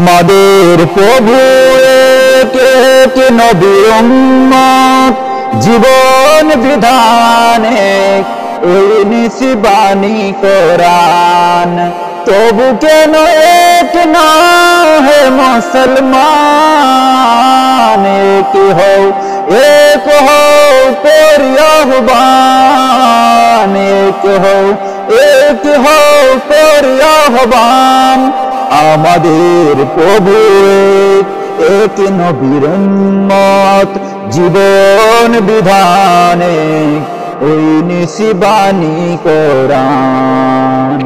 আমাদের প্রভু এক এক নবীর উম্মত, জীবন বিধানে এই নিশিবানী কোরআন। তবু কেন এক না হে মুসলমান, এক হও করি আহ্বান, এক হও করি আহ্বান। আমাদের প্রভু এক নবীর উম্মত, জীবন বিধানে ওই নিশিবানী কোরআন।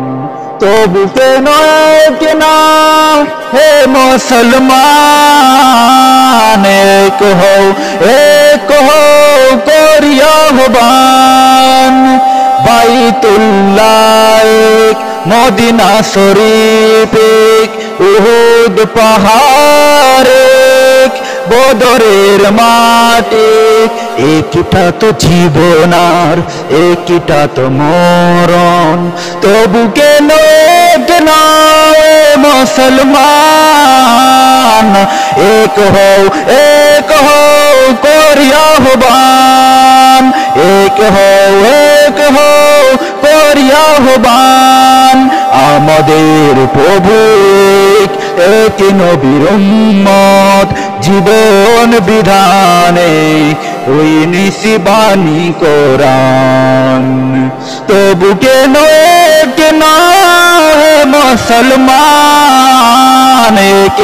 তবু কেন এক না হে মুসলমান, এক হও করি আহ্বান। বাইতুল্লাহ এক, মদিনা শরীফ এক, উহুদ পাহাড় এক, বদরের মাটি, একটা তো জীবন আর একটা তো মরণ। তবু কেন এক না মুসলমান, এক হও করি আহ্বান, এক হও করি আহ্বান। আমাদের প্রভু এক নবীর উম্মত, জীবন বিধানে ওই নিশিবানী কোরআন। তবু কেন এক না হে মুসলমান, এক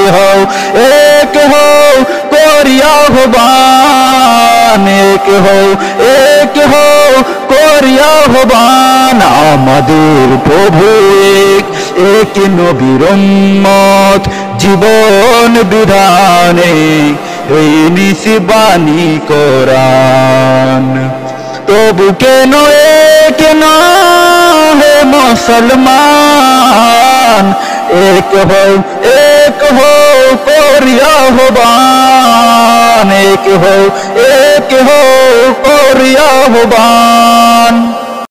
হও করি আহ্বান, এক হও করি আহ্বান। আমাদের প্রভু এক নবীর উম্মত, জীবন বিধানে এই নিশিবানী কোরআন। তবু কেন এক না হে মুসলমান, এক হও করি আহ্বান, এক হও করি আহ্বান।